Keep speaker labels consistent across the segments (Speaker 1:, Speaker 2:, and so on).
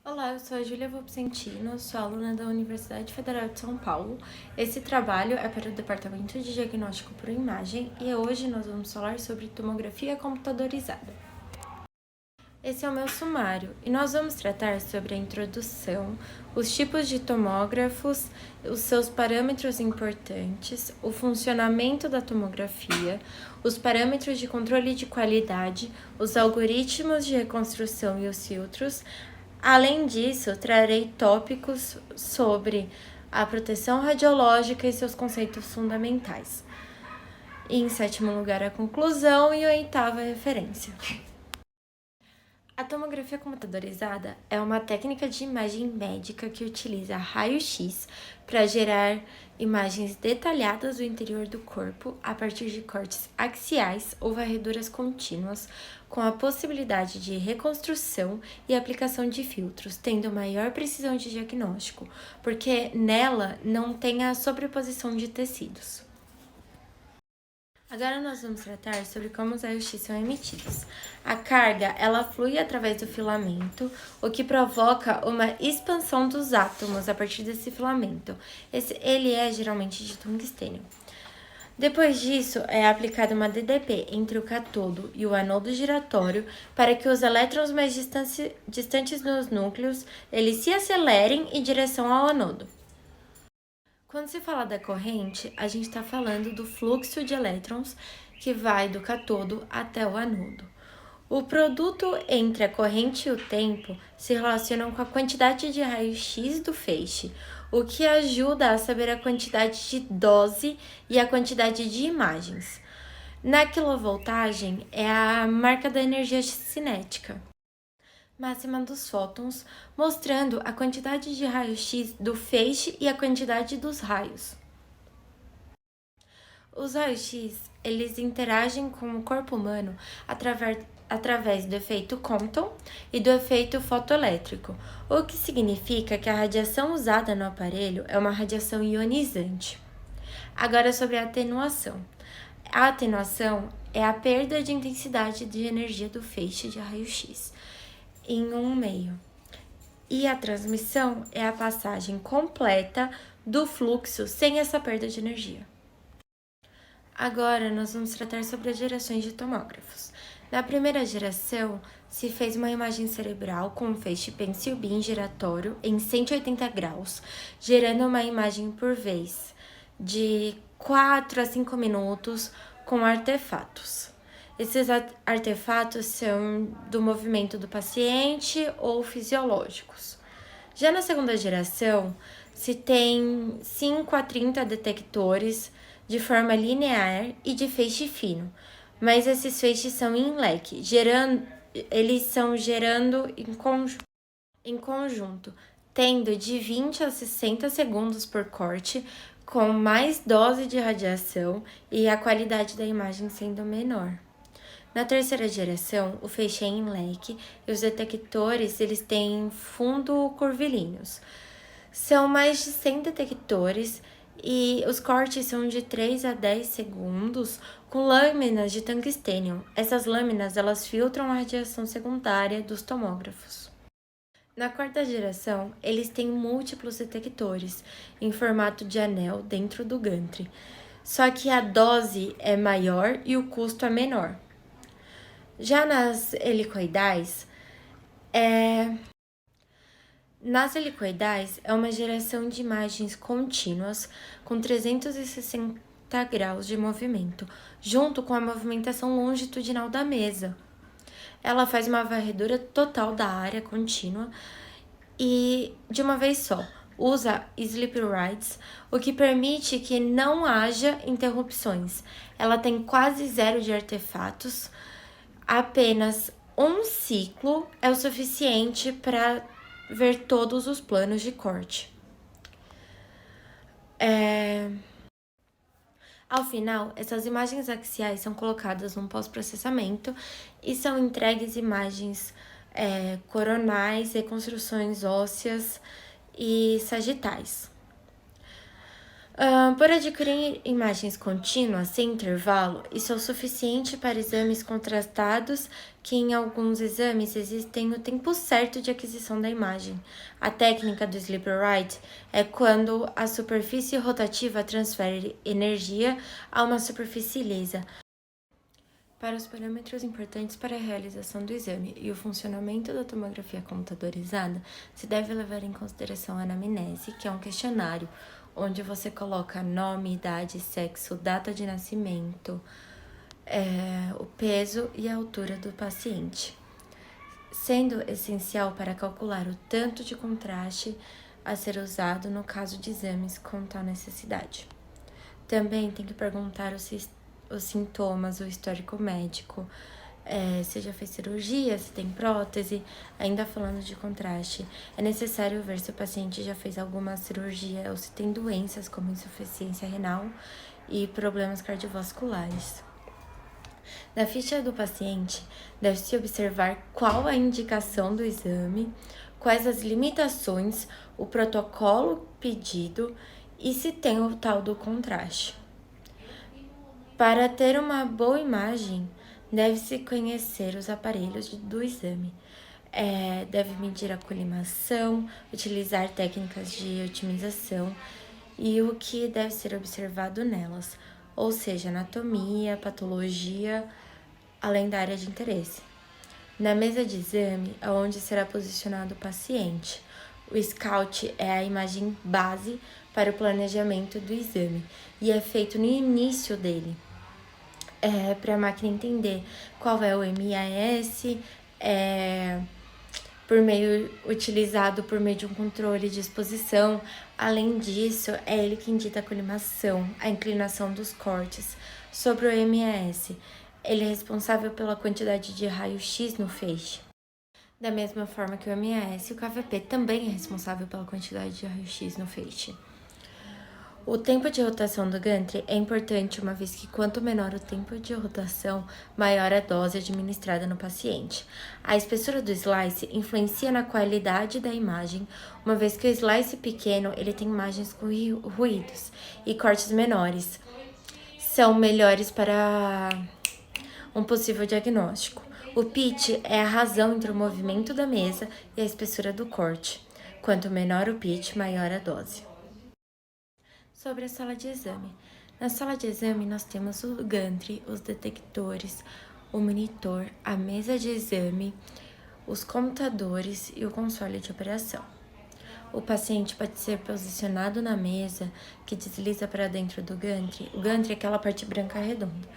Speaker 1: Olá, eu sou a Júlia Vopsentino, sou aluna da Universidade Federal de São Paulo. Esse trabalho é para o Departamento de Diagnóstico por Imagem e hoje nós vamos falar sobre tomografia computadorizada. Esse é o meu sumário e nós vamos tratar sobre a introdução, os tipos de tomógrafos, os seus parâmetros importantes, o funcionamento da tomografia, os parâmetros de controle de qualidade, os algoritmos de reconstrução e os filtros. Além disso, trarei tópicos sobre a proteção radiológica e seus conceitos fundamentais. E, em sétimo lugar, a conclusão e a oitava referência. A tomografia computadorizada é uma técnica de imagem médica que utiliza raio-x para gerar imagens detalhadas do interior do corpo a partir de cortes axiais ou varreduras contínuas, com a possibilidade de reconstrução e aplicação de filtros, tendo maior precisão de diagnóstico, porque nela não tem a sobreposição de tecidos. Agora nós vamos tratar sobre como os raios-x são emitidos. A carga, ela flui através do filamento, o que provoca uma expansão dos átomos a partir desse filamento. Ele é geralmente de tungstênio. Depois disso, é aplicada uma DDP entre o catodo e o anodo giratório para que os elétrons mais distantes dos núcleos eles se acelerem em direção ao anodo. Quando se fala da corrente, a gente está falando do fluxo de elétrons que vai do catodo até o anodo. O produto entre a corrente e o tempo se relacionam com a quantidade de raio-x do feixe, o que ajuda a saber a quantidade de dose e a quantidade de imagens. Na quilovoltagem é a marca da energia cinética máxima dos fótons, mostrando a quantidade de raio-x do feixe e a quantidade dos raios. Os raios-x, eles interagem com o corpo humano através do efeito Compton e do efeito fotoelétrico, o que significa que a radiação usada no aparelho é uma radiação ionizante. Agora sobre a atenuação. A atenuação é a perda de intensidade de energia do feixe de raio-x em um meio. E a transmissão é a passagem completa do fluxo sem essa perda de energia. Agora nós vamos tratar sobre as gerações de tomógrafos. Na primeira geração, se fez uma imagem cerebral com um feixe pencil beam giratório em 180 graus, gerando uma imagem por vez, de 4 a 5 minutos com artefatos. Esses artefatos são do movimento do paciente ou fisiológicos. Já na segunda geração, se tem 5 a 30 detectores de forma linear e de feixe fino, mas esses feixes são em leque, eles são gerando em conjunto, tendo de 20 a 60 segundos por corte, com mais dose de radiação e a qualidade da imagem sendo menor. Na terceira geração, o feixe é em leque e os detectores eles têm fundo curvilíneos. São mais de 100 detectores e os cortes são de 3 a 10 segundos com lâminas de tungstênio. Essas lâminas elas filtram a radiação secundária dos tomógrafos. Na quarta geração, eles têm múltiplos detectores em formato de anel dentro do gantry, só que a dose é maior e o custo é menor. Já nas helicoidais, é uma geração de imagens contínuas com 360 graus de movimento, junto com a movimentação longitudinal da mesa. Ela faz uma varredura total da área contínua e de uma vez só. Usa sleep rides, o que permite que não haja interrupções. Ela tem quase zero de artefatos. Apenas um ciclo é o suficiente para ver todos os planos de corte. Ao final, essas imagens axiais são colocadas num pós-processamento e são entregues imagens coronais, reconstruções ósseas e sagitais. Por adquirir imagens contínuas, sem intervalo, isso é o suficiente para exames contrastados, que em alguns exames existem o tempo certo de aquisição da imagem. A técnica do sleep right é quando a superfície rotativa transfere energia a uma superfície lisa. Para os parâmetros importantes para a realização do exame e o funcionamento da tomografia computadorizada, se deve levar em consideração a anamnese, que é um questionário onde você coloca nome, idade, sexo, data de nascimento, o peso e a altura do paciente, sendo essencial para calcular o tanto de contraste a ser usado no caso de exames com tal necessidade. Também tem que perguntar os sintomas, o histórico médico, se já fez cirurgia, se tem prótese. Ainda falando de contraste, é necessário ver se o paciente já fez alguma cirurgia ou se tem doenças como insuficiência renal e problemas cardiovasculares. Na ficha do paciente, deve-se observar qual a indicação do exame, quais as limitações, o protocolo pedido e se tem o tal do contraste. Para ter uma boa imagem, deve-se conhecer os aparelhos do exame. Deve medir a colimação, utilizar técnicas de otimização e o que deve ser observado nelas, ou seja, anatomia, patologia, além da área de interesse. Na mesa de exame, é onde será posicionado o paciente. O scout é a imagem base para o planejamento do exame e é feito no início dele. Para a máquina entender qual é o MAS, utilizado por meio de um controle de exposição. Além disso, é ele que indica a colimação, a inclinação dos cortes. Sobre o MAS, ele é responsável pela quantidade de raio-x no feixe. Da mesma forma que o MAS, o KVP também é responsável pela quantidade de raio-x no feixe. O tempo de rotação do gantry é importante, uma vez que quanto menor o tempo de rotação, maior a dose administrada no paciente. A espessura do slice influencia na qualidade da imagem, uma vez que o slice pequeno ele tem imagens com ruídos e cortes menores. São melhores para um possível diagnóstico. O pitch é a razão entre o movimento da mesa e a espessura do corte. Quanto menor o pitch, maior a dose. Sobre a sala de exame. Na sala de exame, nós temos o gantry, os detectores, o monitor, a mesa de exame, os computadores e o console de operação. O paciente pode ser posicionado na mesa, que desliza para dentro do gantry. O gantry é aquela parte branca redonda,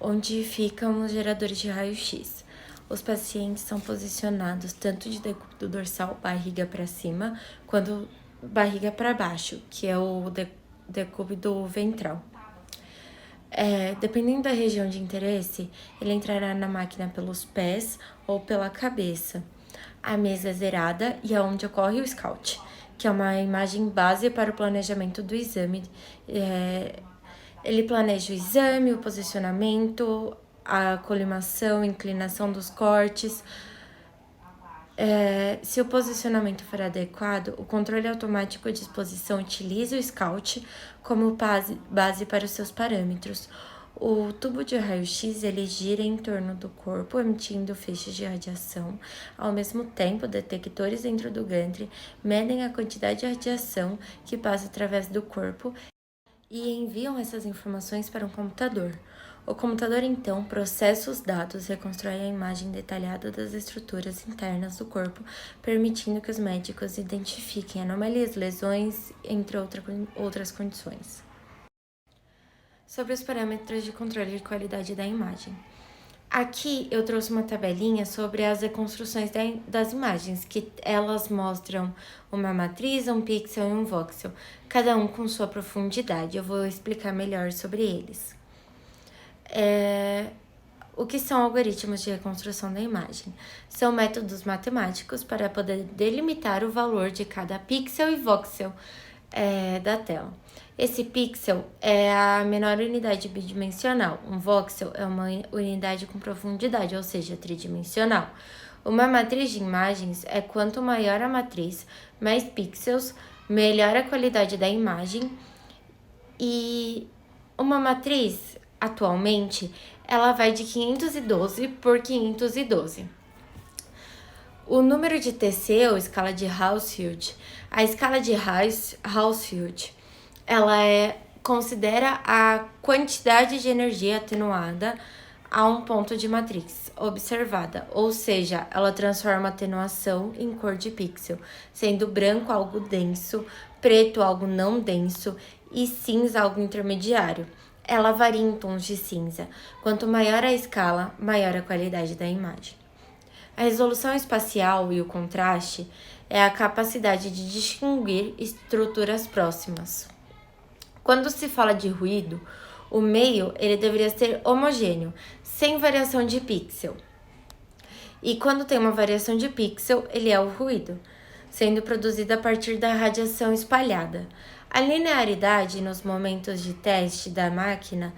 Speaker 1: onde ficam os geradores de raio-x. Os pacientes são posicionados tanto de decúbito dorsal, barriga para cima, quanto barriga para baixo, que é o decúbito ventral. Dependendo da região de interesse, ele entrará na máquina pelos pés ou pela cabeça. A mesa é zerada e é onde ocorre o scout, que é uma imagem base para o planejamento do exame. Ele planeja o exame, o posicionamento, a colimação, inclinação dos cortes. Se o posicionamento for adequado, o controle automático de exposição utiliza o scout como base para os seus parâmetros. O tubo de raio-x ele gira em torno do corpo, emitindo feixes de radiação. Ao mesmo tempo, detectores dentro do gantry medem a quantidade de radiação que passa através do corpo e enviam essas informações para um computador. O computador, então, processa os dados e reconstrói a imagem detalhada das estruturas internas do corpo, permitindo que os médicos identifiquem anomalias, lesões, entre outras condições. Sobre os parâmetros de controle de qualidade da imagem. Aqui eu trouxe uma tabelinha sobre as reconstruções das imagens, que elas mostram uma matriz, um pixel e um voxel, cada um com sua profundidade. Eu vou explicar melhor sobre eles. O que são algoritmos de reconstrução da imagem? São métodos matemáticos para poder delimitar o valor de cada pixel e voxel da tela. Esse pixel é a menor unidade bidimensional. Um voxel é uma unidade com profundidade, ou seja, tridimensional. Uma matriz de imagens é quanto maior a matriz, mais pixels, melhor a qualidade da imagem E uma matriz, atualmente, ela vai de 512 por 512. O número de Teseu, escala de Hounsfield, a escala de Hounsfield, considera a quantidade de energia atenuada a um ponto de matriz observada, ou seja, ela transforma a atenuação em cor de pixel, sendo branco algo denso, preto algo não denso e cinza algo intermediário. Ela varia em tons de cinza. Quanto maior a escala, maior a qualidade da imagem. A resolução espacial e o contraste é a capacidade de distinguir estruturas próximas. Quando se fala de ruído, o meio ele deveria ser homogêneo, sem variação de pixel. E quando tem uma variação de pixel, ele é o ruído, sendo produzido a partir da radiação espalhada. A linearidade nos momentos de teste da máquina,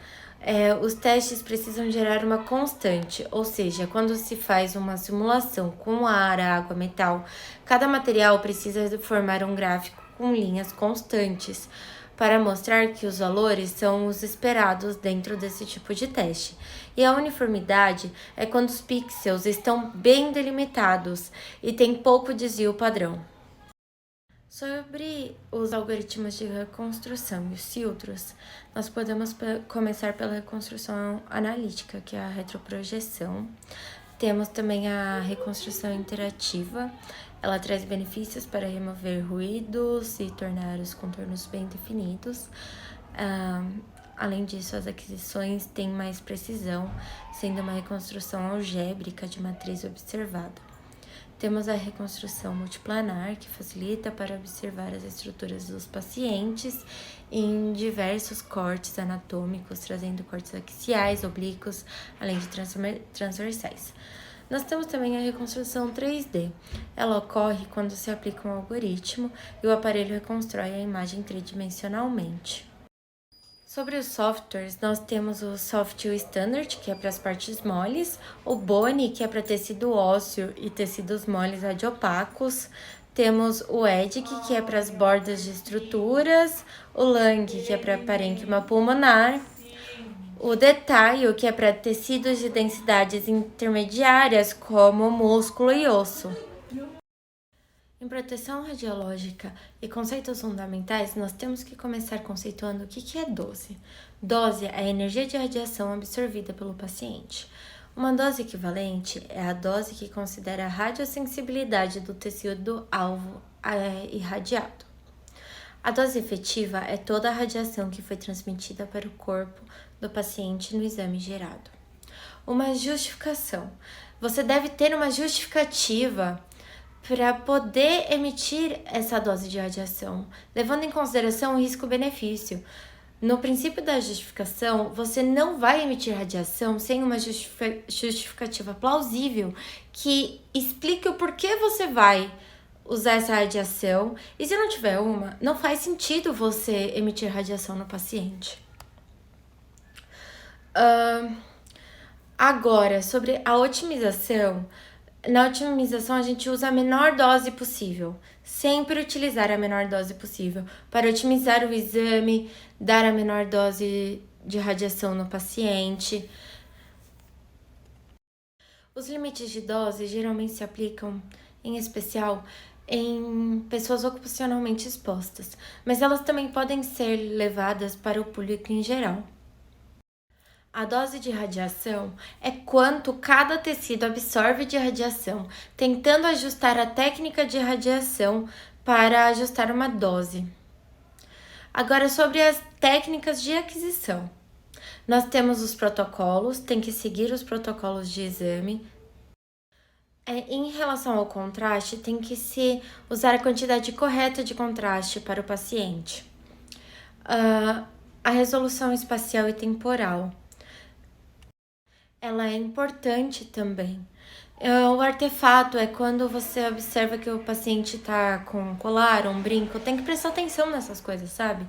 Speaker 1: os testes precisam gerar uma constante, ou seja, quando se faz uma simulação com ar, água, metal, cada material precisa formar um gráfico com linhas constantes para mostrar que os valores são os esperados dentro desse tipo de teste. E a uniformidade é quando os pixels estão bem delimitados e tem pouco desvio padrão. Sobre os algoritmos de reconstrução e os filtros, nós podemos começar pela reconstrução analítica, que é a retroprojeção. Temos também a reconstrução interativa. Ela traz benefícios para remover ruídos e tornar os contornos bem definidos. Além disso, as aquisições têm mais precisão, sendo uma reconstrução algébrica de matriz observada. Temos a reconstrução multiplanar, que facilita para observar as estruturas dos pacientes em diversos cortes anatômicos, trazendo cortes axiais, oblíquos, além de transversais. Nós temos também a reconstrução 3D. Ela ocorre quando se aplica um algoritmo e o aparelho reconstrói a imagem tridimensionalmente. Sobre os softwares, nós temos o Software Standard, que é para as partes moles, o Boni, que é para tecido ósseo e tecidos moles adiopacos, temos o EDIC, que é para as bordas de estruturas, o Lang, que é para parênquima pulmonar, o Detail, que é para tecidos de densidades intermediárias, como músculo e osso. Em proteção radiológica e conceitos fundamentais, nós temos que começar conceituando o que é dose. Dose é a energia de radiação absorvida pelo paciente. Uma dose equivalente é a dose que considera a radiosensibilidade do tecido-alvo irradiado. A dose efetiva é toda a radiação que foi transmitida para o corpo do paciente no exame gerado. Uma justificação. Você deve ter uma justificativa para poder emitir essa dose de radiação, levando em consideração o risco-benefício. No princípio da justificação, você não vai emitir radiação sem uma justificativa plausível que explique o porquê você vai usar essa radiação. E se não tiver uma, não faz sentido você emitir radiação no paciente. Agora, sobre a otimização. Na otimização, a gente usa a menor dose possível. Sempre utilizar a menor dose possível para otimizar o exame, dar a menor dose de radiação no paciente. Os limites de dose geralmente se aplicam, em especial, em pessoas ocupacionalmente expostas, mas elas também podem ser levadas para o público em geral. A dose de radiação é quanto cada tecido absorve de radiação, tentando ajustar a técnica de radiação para ajustar uma dose. Agora, sobre as técnicas de aquisição. Nós temos os protocolos, tem que seguir os protocolos de exame. Em relação ao contraste, tem que se usar a quantidade correta de contraste para o paciente. A resolução espacial e temporal. Ela é importante também. O artefato é quando você observa que o paciente tá com um colar, um brinco, tem que prestar atenção nessas coisas, sabe?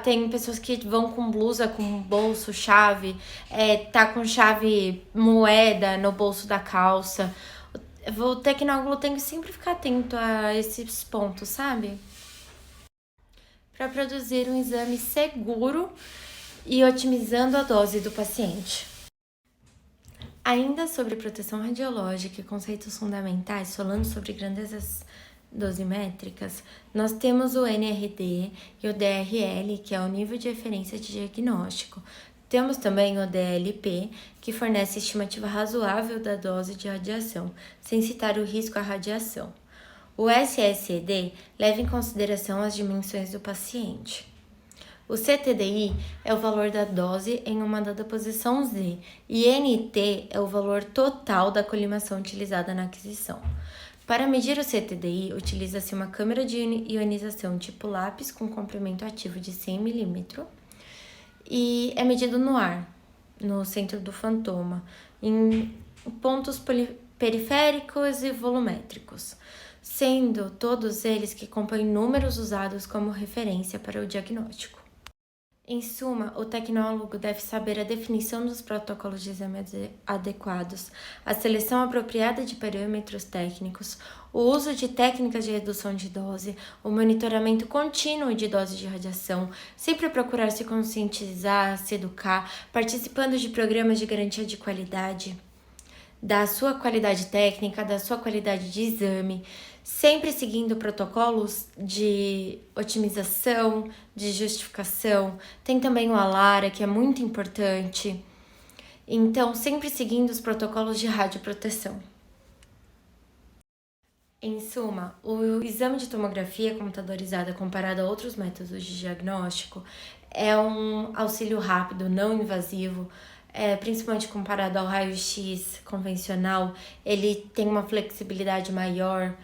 Speaker 1: Tem pessoas que vão com blusa, com bolso, chave, tá com chave moeda no bolso da calça. O tecnólogo tem que sempre ficar atento a esses pontos, sabe? para produzir um exame seguro e otimizando a dose do paciente. Ainda sobre proteção radiológica e conceitos fundamentais, falando sobre grandezas dosimétricas, nós temos o NRD e o DRL, que é o nível de referência de diagnóstico. Temos também o DLP, que fornece estimativa razoável da dose de radiação, sem citar o risco à radiação. O SSED leva em consideração as dimensões do paciente. O CTDI é o valor da dose em uma dada posição Z e NT é o valor total da colimação utilizada na aquisição. Para medir o CTDI, utiliza-se uma câmera de ionização tipo lápis com comprimento ativo de 100 mm e é medido no ar, no centro do fantoma, em pontos periféricos e volumétricos, sendo todos eles que compõem números usados como referência para o diagnóstico. Em suma, o tecnólogo deve saber a definição dos protocolos de exame adequados, a seleção apropriada de parâmetros técnicos, o uso de técnicas de redução de dose, o monitoramento contínuo de dose de radiação, sempre procurar se conscientizar, se educar, participando de programas de garantia de qualidade, da sua qualidade técnica, da sua qualidade de exame, sempre seguindo protocolos de otimização, de justificação. Tem também o ALARA, que é muito importante. Então, sempre seguindo os protocolos de radioproteção. Em suma, o exame de tomografia computadorizada comparado a outros métodos de diagnóstico é um auxílio rápido, não invasivo, principalmente comparado ao raio-x convencional. Ele tem uma flexibilidade maior,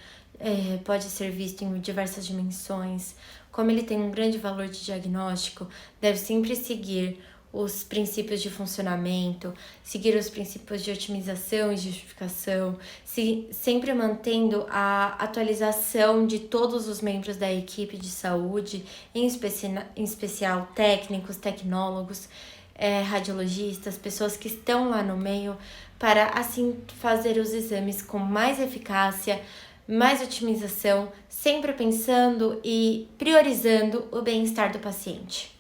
Speaker 1: pode ser visto em diversas dimensões. Como ele tem um grande valor de diagnóstico, deve sempre seguir os princípios de funcionamento, seguir os princípios de otimização e justificação, sempre mantendo a atualização de todos os membros da equipe de saúde, em especial técnicos, tecnólogos, radiologistas, pessoas que estão lá no meio, para assim fazer os exames com mais eficácia, mais otimização, sempre pensando e priorizando o bem-estar do paciente.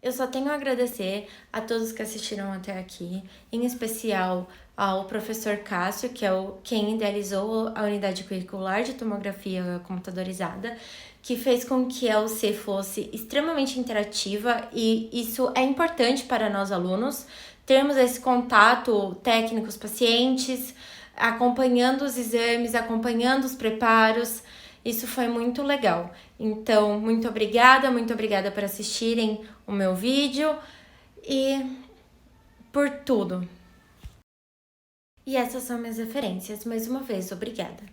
Speaker 1: Eu só tenho a agradecer a todos que assistiram até aqui, em especial ao professor Cássio, que é quem idealizou a unidade curricular de tomografia computadorizada, que fez com que a UC fosse extremamente interativa, e isso é importante para nós alunos, termos esse contato técnico com os pacientes, acompanhando os exames, acompanhando os preparos. Isso foi muito legal. Então, muito obrigada por assistirem o meu vídeo e por tudo. E essas são minhas referências. Mais uma vez, obrigada.